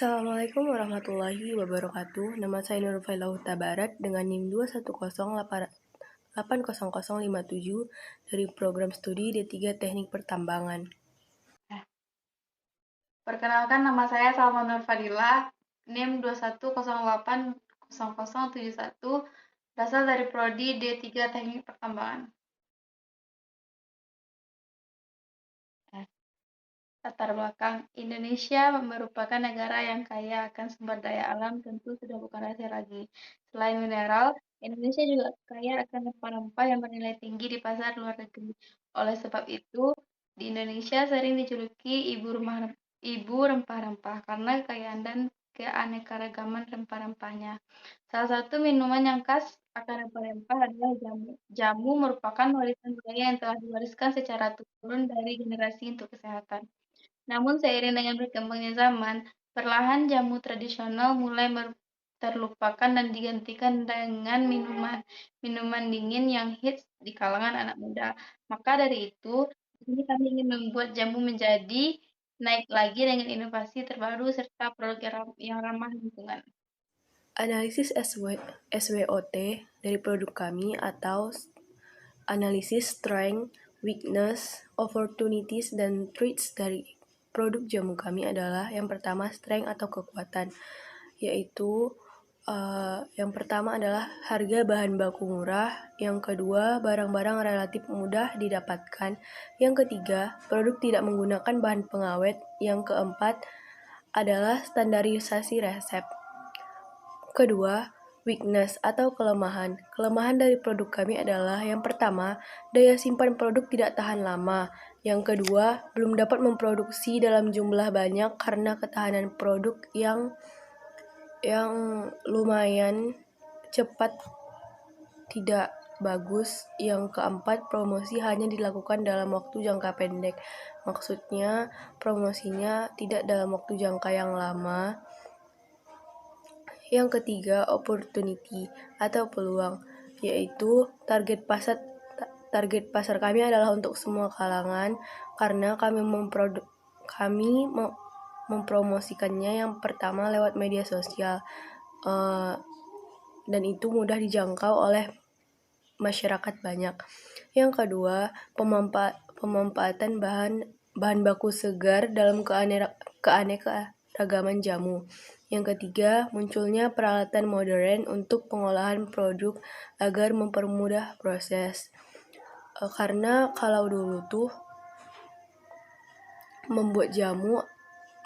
Assalamualaikum warahmatullahi wabarakatuh. Nama saya Nurfaila Huta Barat dengan NIM 210880057 dari program studi D3 Teknik Pertambangan. Perkenalkan, nama saya Salma Nur Fadila, NIM 210808071, berasal dari Prodi D3 Teknik Pertambangan. Latar belakang, Indonesia merupakan negara yang kaya akan sumber daya alam, tentu sudah bukan rahasia lagi. Selain mineral, Indonesia juga kaya akan rempah-rempah yang bernilai tinggi di pasar luar negeri. Oleh sebab itu, di Indonesia sering dijuluki ibu rempah-rempah karena kekayaan dan keanekaragaman rempah-rempahnya. Salah satu minuman yang khas akan rempah-rempah adalah jamu. Jamu merupakan warisan budaya yang telah diwariskan secara turun dari generasi untuk kesehatan. Namun seiring dengan berkembangnya zaman, perlahan jamu tradisional mulai terlupakan dan digantikan dengan minuman dingin yang hits di kalangan anak muda. Maka dari itu, di sini kami ingin membuat jamu menjadi naik lagi dengan inovasi terbaru serta produk yang ramah lingkungan. Analisis SWOT dari produk kami atau analisis strength, weakness, opportunities, dan threats dari produk jamu kami adalah yang pertama strength atau kekuatan, yaitu yang pertama adalah harga bahan baku murah, yang kedua barang-barang relatif mudah didapatkan, yang ketiga produk tidak menggunakan bahan pengawet, yang keempat adalah standarisasi resep. Kedua, weakness atau kelemahan. Kelemahan dari produk kami adalah yang pertama, daya simpan produk tidak tahan lama. Yang kedua, belum dapat memproduksi dalam jumlah banyak karena ketahanan produk yang lumayan cepat tidak bagus. Yang keempat, promosi hanya dilakukan dalam waktu jangka pendek. Maksudnya, promosinya tidak dalam waktu jangka yang lama. Yang ketiga, opportunity atau peluang, yaitu target pasar kami adalah untuk semua kalangan karena kami mempromosikannya yang pertama lewat media sosial, dan itu mudah dijangkau oleh masyarakat banyak. Yang kedua, pemanfaatan bahan baku segar dalam keanekaragaman jamu. Yang ketiga, munculnya peralatan modern untuk pengolahan produk agar mempermudah proses. Karena kalau dulu tuh membuat jamu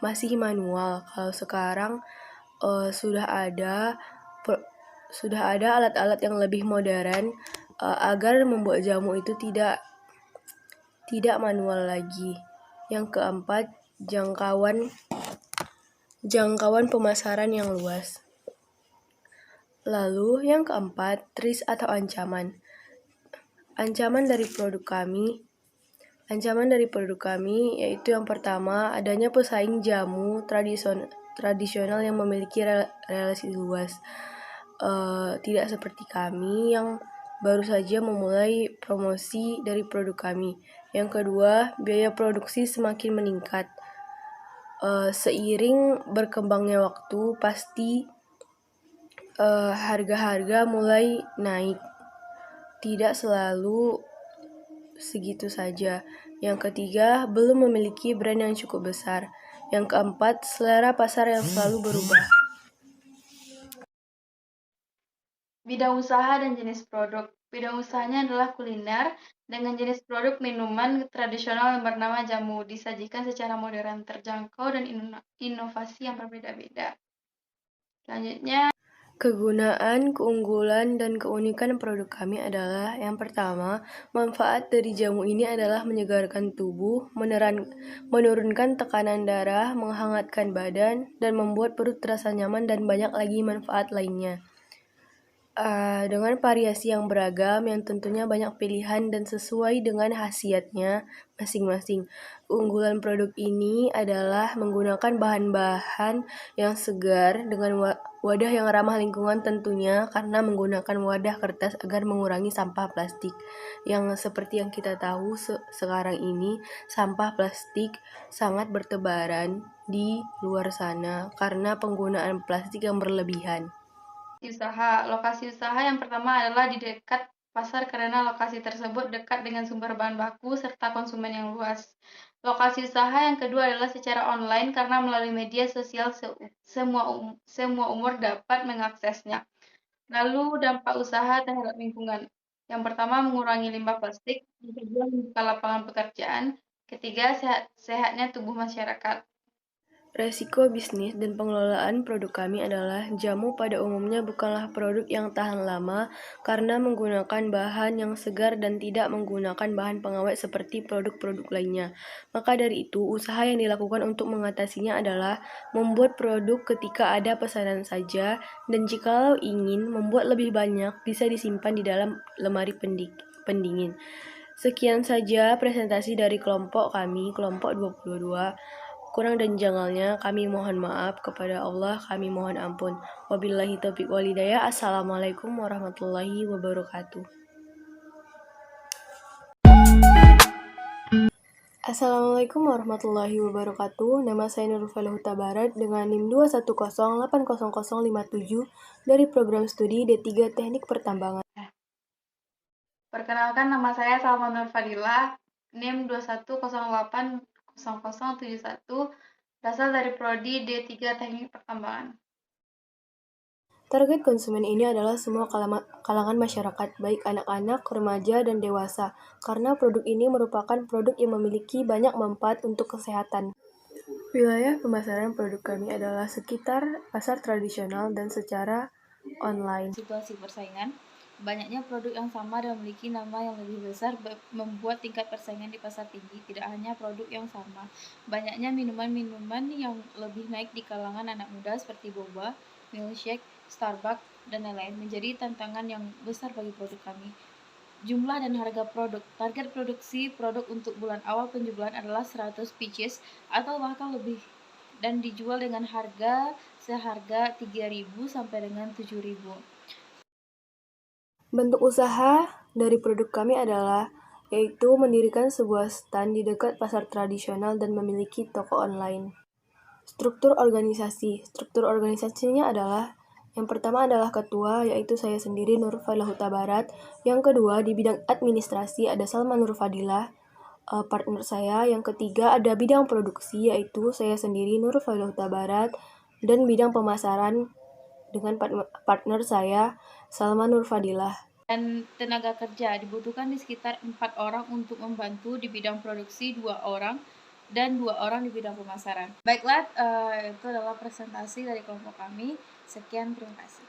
masih manual, kalau sekarang sudah ada alat-alat yang lebih modern agar membuat jamu itu tidak manual lagi. Yang keempat, jangkauan pemasaran yang luas. Lalu yang keempat, threats atau ancaman. Ancaman dari produk kami yaitu yang pertama, adanya pesaing jamu tradisional yang memiliki relasi luas. Tidak seperti kami yang baru saja memulai promosi dari produk kami. Yang kedua, biaya produksi semakin meningkat. Seiring berkembangnya waktu, pasti harga-harga mulai naik. Tidak selalu segitu saja. Yang ketiga, belum memiliki brand yang cukup besar. Yang keempat, selera pasar yang selalu berubah. Bidang usaha dan jenis produk. Bidang usahanya adalah kuliner dengan jenis produk minuman tradisional yang bernama jamu, disajikan secara modern, terjangkau, dan inovasi yang berbeda-beda. Selanjutnya, kegunaan, keunggulan, dan keunikan produk kami adalah yang pertama, manfaat dari jamu ini adalah menyegarkan tubuh, menurunkan tekanan darah, menghangatkan badan, dan membuat perut terasa nyaman dan banyak lagi manfaat lainnya. dengan variasi yang beragam yang tentunya banyak pilihan dan sesuai dengan khasiatnya masing-masing. Keunggulan produk ini adalah menggunakan bahan-bahan yang segar dengan wadah yang ramah lingkungan tentunya karena menggunakan wadah kertas agar mengurangi sampah plastik. Yang seperti yang kita tahu sekarang ini sampah plastik sangat bertebaran di luar sana karena penggunaan plastik yang berlebihan. Lokasi usaha yang pertama adalah di dekat pasar karena lokasi tersebut dekat dengan sumber bahan baku serta konsumen yang luas. Lokasi usaha yang kedua adalah secara online karena melalui media sosial semua umur dapat mengaksesnya. Lalu dampak usaha terhadap lingkungan. Yang pertama mengurangi limbah plastik, yang kedua membuka lapangan pekerjaan, ketiga sehatnya tubuh masyarakat. Resiko bisnis dan pengelolaan produk kami adalah jamu pada umumnya bukanlah produk yang tahan lama karena menggunakan bahan yang segar dan tidak menggunakan bahan pengawet seperti produk-produk lainnya. Maka dari itu, usaha yang dilakukan untuk mengatasinya adalah membuat produk ketika ada pesanan saja dan jikalau ingin membuat lebih banyak bisa disimpan di dalam lemari pendingin. Sekian saja presentasi dari kelompok kami, kelompok 22. Kurang dan janggalnya kami mohon maaf, kepada Allah kami mohon ampun. Wabillahi taufiq walhidayah. Assalamualaikum warahmatullahi wabarakatuh. Assalamualaikum warahmatullahi wabarakatuh. Nama saya Nurul Huta Barat dengan NIM 210800057 dari program studi D3 Teknik Pertambangan. Perkenalkan, nama saya Salma Nur Fadilah, NIM 210800071, berasal dari Prodi D3 Teknik Pertambangan. Target konsumen ini adalah semua kalangan masyarakat, baik anak-anak, remaja, dan dewasa, karena produk ini merupakan produk yang memiliki banyak manfaat untuk kesehatan. Wilayah pemasaran produk kami adalah sekitar pasar tradisional dan secara online. Situasi persaingan, banyaknya produk yang sama dan memiliki nama yang lebih besar membuat tingkat persaingan di pasar tinggi. Tidak hanya produk yang sama, banyaknya minuman-minuman yang lebih naik di kalangan anak muda seperti boba, milkshake, Starbucks, dan lain-lain menjadi tantangan yang besar bagi produk kami. Jumlah dan harga produk. Target produksi produk untuk bulan awal penjualan adalah 100 pieces atau bahkan lebih dan dijual dengan harga seharga 3.000 sampai dengan 7.000. Bentuk usaha dari produk kami adalah yaitu mendirikan sebuah stand di dekat pasar tradisional dan memiliki toko online. Struktur organisasinya adalah yang pertama adalah ketua, yaitu saya sendiri Nur Fadilah Huta Barat. Yang kedua di bidang administrasi ada Salma Nur Fadilah, partner saya. Yang ketiga ada bidang produksi, yaitu saya sendiri Nur Fadilah Huta Barat, dan bidang pemasaran dengan partner saya Salma Nur Fadilah. Dan tenaga kerja dibutuhkan di sekitar 4 orang untuk membantu di bidang produksi, 2 orang dan 2 orang di bidang pemasaran. Baiklah, itu adalah presentasi dari kelompok kami. Sekian, terima kasih.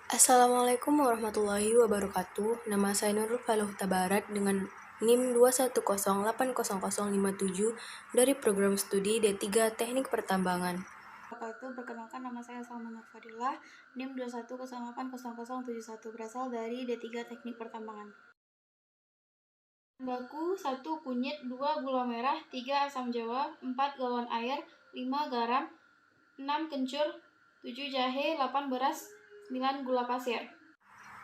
Assalamualaikum warahmatullahi wabarakatuh. Nama saya Nurul Fadilah Huta Barat dengan NIM 210800057 dari program studi D3 Teknik Pertambangan. Perkenalkan, nama saya Salma Nur Fadilah, NIM 210800071, berasal dari D3 Teknik Pertambangan. Baku 1 kunyit, 2 gula merah, 3 asam jawa, 4 galon air, 5 garam, 6 kencur, 7 jahe, 8 beras, 9 gula pasir.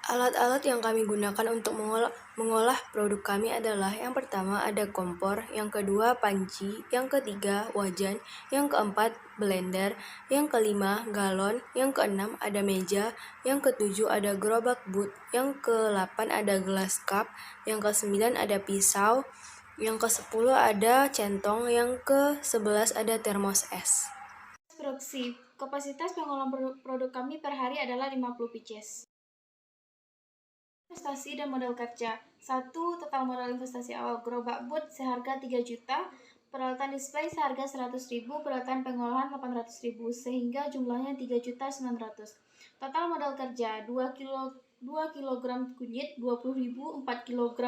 Alat-alat yang kami gunakan untuk mengolah produk kami adalah yang pertama ada kompor, yang kedua panci, yang ketiga wajan, yang keempat blender, yang kelima galon, yang keenam ada meja, yang ketujuh ada gerobak boot, yang ke-8 ada gelas cup, yang ke-9 ada pisau, yang ke-10 ada centong, yang ke-11 ada termos es. Produksi. Kapasitas pengolahan produk kami per hari adalah 50 pieces. Investasi dan modal kerja. 1. Total modal investasi awal gerobak boot seharga 3 juta, peralatan display seharga 100.000, peralatan pengolahan 800.000, sehingga jumlahnya 3.900.000. Total modal kerja 2 kg kunyit 20.000, 4 kg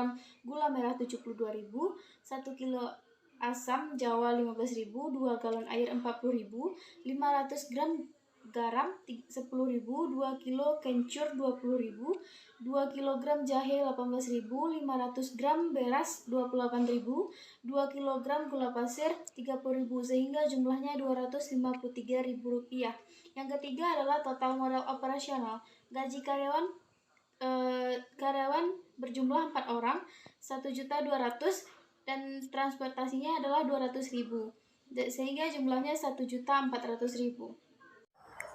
gula merah 72.000, 1 kg asam jawa 15.000, 2 galon air 40.000, 500 gram garam 10.000, 2 kilo kencur 20.000, 2 kg jahe 18.500 gram beras 28.000, 2 kg gula pasir 30.000 sehingga jumlahnya Rp253.000. Yang ketiga adalah total modal operasional. Gaji karyawan berjumlah 4 orang 1.200.000 dan transportasinya adalah 200.000 sehingga jumlahnya 1.400.000.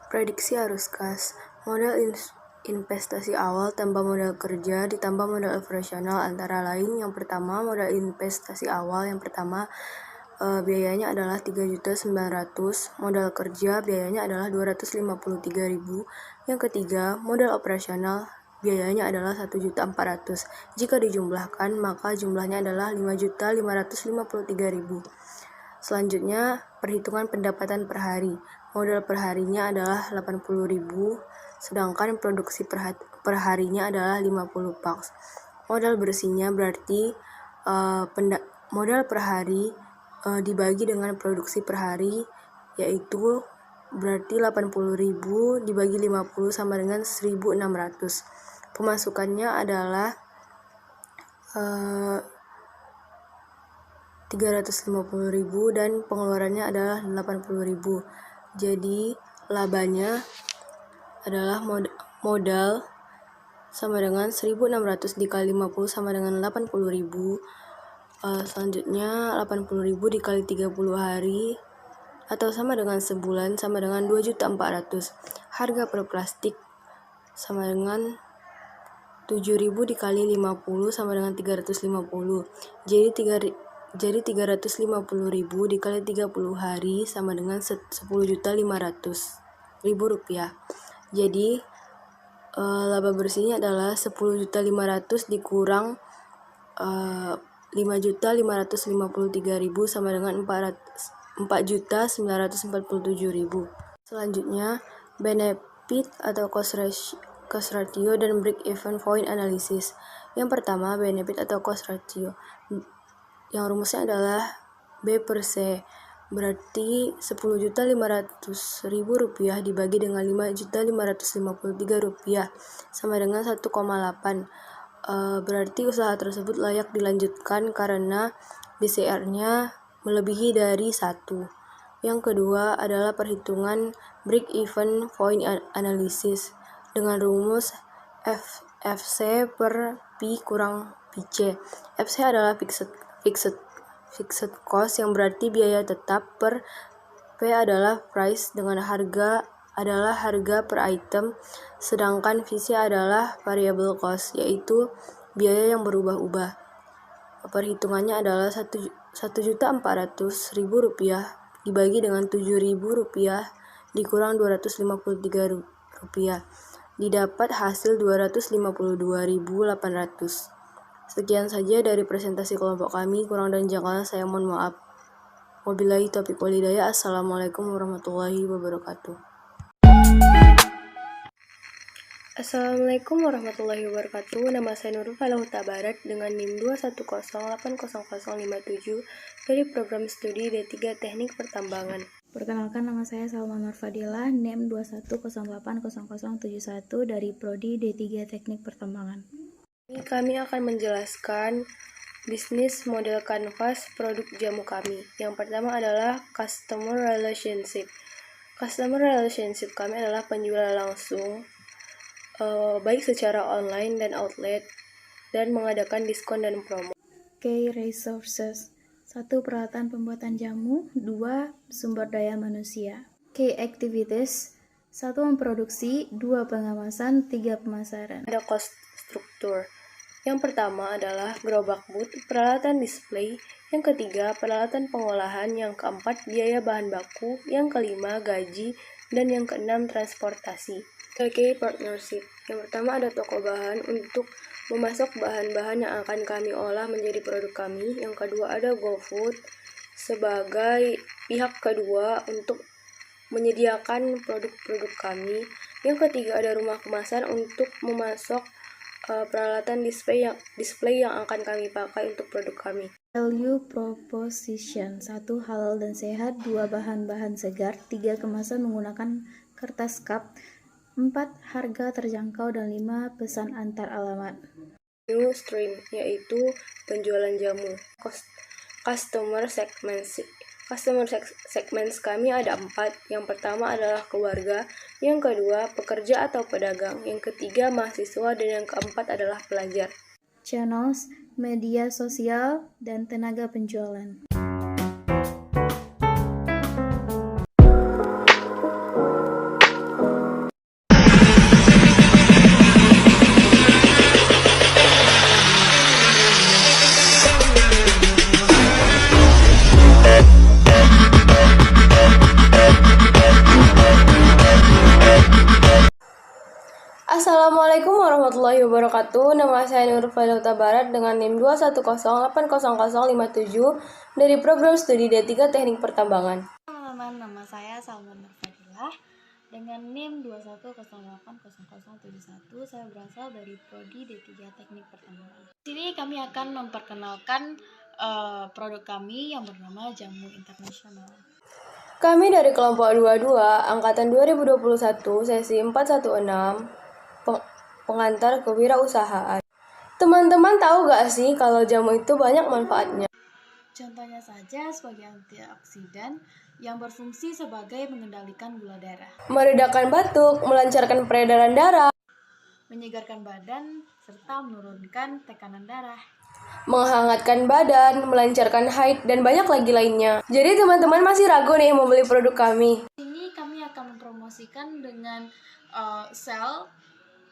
Prediksi arus kas. Modal investasi awal tambah modal kerja ditambah modal operasional antara lain yang pertama modal investasi awal yang pertama biayanya adalah 3.900.000, modal kerja biayanya adalah 253.000. Yang ketiga, modal operasional biayanya adalah 1.400.000. Jika dijumlahkan, maka jumlahnya adalah 5.553.000. Selanjutnya, perhitungan pendapatan per hari. Modal per harinya adalah 80.000, sedangkan produksi per harinya adalah 50 paks. Modal bersihnya berarti modal per hari dibagi dengan produksi per hari, yaitu berarti 80.000 dibagi 50 sama dengan 1.600. Pemasukannya adalah 350.000 dan pengeluarannya adalah 80.000. Jadi labanya adalah modal sama dengan 1.600 dikali 50 sama dengan 80.000. Selanjutnya 80.000 dikali 30 hari atau sama dengan sebulan sama dengan 2.400.000. Harga per plastik sama dengan 7.000 dikali 50 sama dengan 350. Jadi 350.000 dikali 30 hari sama dengan 10.500.000 rupiah. Jadi laba bersihnya adalah 10.500.000 dikurang 5.553.000 sama dengan 4.947.000. Selanjutnya, benefit atau cost ratio dan break even point analysis. Yang pertama, benefit atau cost ratio. Yang rumusnya adalah B per C, berarti 10.500.000 rupiah dibagi dengan 5.553 rupiah sama dengan 1,8. Berarti usaha tersebut layak dilanjutkan karena BCR-nya melebihi dari 1. Yang kedua adalah perhitungan break even point analysis dengan rumus FC per P kurang PC. FC adalah fixed cost yang berarti biaya tetap, per P adalah price dengan harga adalah harga per item, sedangkan VC adalah variable cost yaitu biaya yang berubah-ubah. Perhitungannya adalah 1.400.000 rupiah dibagi dengan 7.000 rupiah dikurang 253 rupiah. Didapat hasil 252.800. Sekian saja dari presentasi kelompok kami, kurang dan jangkauan saya mohon maaf. Wabillahi taufiq wal hidayah. Assalamualaikum warahmatullahi wabarakatuh. Assalamualaikum warahmatullahi wabarakatuh. Nama saya Nurul Falahuta Barat dengan NIM 210800057 dari program studi D3 Teknik Pertambangan. Perkenalkan, nama saya Salma Nur Fadilah, NIM 210800071 dari Prodi D3 Teknik Pertambangan. Kami akan menjelaskan bisnis model kanvas produk jamu kami. Yang pertama adalah customer relationship. Customer relationship kami adalah penjual langsung, baik secara online dan outlet, dan mengadakan diskon dan promo. Key resources: 1. Peralatan pembuatan jamu. 2. Sumber daya manusia. Key activities: 1. Memproduksi. 2. Pengawasan. 3. Pemasaran. Ada cost struktur. Yang pertama adalah gerobak booth, peralatan display. Yang ketiga, peralatan pengolahan. Yang keempat, biaya bahan baku. Yang kelima, gaji. Dan yang keenam, transportasi. Key partnership. Yang pertama ada toko bahan untuk memasok bahan-bahan yang akan kami olah menjadi produk kami. Yang kedua ada GoFood sebagai pihak kedua untuk menyediakan produk-produk kami. Yang ketiga ada rumah kemasan untuk memasok peralatan display yang akan kami pakai untuk produk kami. Value proposition: 1. Halal dan sehat. 2. Bahan-bahan segar. 3. Kemasan menggunakan kertas cup, 4 harga terjangkau dan 5 pesan antar alamat. New stream, yaitu penjualan jamu. Customer segments kami ada 4. Yang pertama adalah keluarga, yang kedua pekerja atau pedagang, yang ketiga mahasiswa, dan yang keempat adalah pelajar. Channels, media sosial, dan tenaga penjualan. Assalamualaikum warahmatullahi wabarakatuh. Nama saya Nur Fadil Barat dengan NIM 210800057 dari program studi D3 Teknik Pertambangan. Teman-teman, nama saya Salman Nurfadilah dengan NIM 210800071. Saya berasal dari prodi D3 Teknik Pertambangan. Di sini kami akan memperkenalkan produk kami yang bernama Jamu Internasional. Kami dari kelompok 22 angkatan 2021 sesi 416 pengantar kewirausahaan. Teman-teman tahu gak sih kalau jamu itu banyak manfaatnya? Contohnya saja sebagai antioksidan yang berfungsi sebagai mengendalikan gula darah, Meredakan batuk, melancarkan peredaran darah, menyegarkan badan, serta menurunkan tekanan darah, menghangatkan badan, melancarkan haid, dan banyak lagi lainnya. Jadi teman-teman masih ragu nih mau beli produk kami? Di sini kami akan mempromosikan dengan sel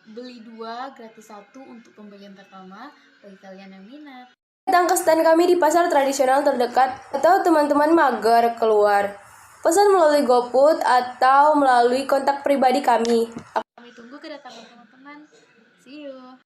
beli 2 gratis 1 untuk pembelian pertama bagi kalian yang minat. Datang ke stand kami di pasar tradisional terdekat atau teman-teman mager keluar. Pesan melalui GoFood atau melalui kontak pribadi kami. Kami tunggu kedatangan teman-teman. See you.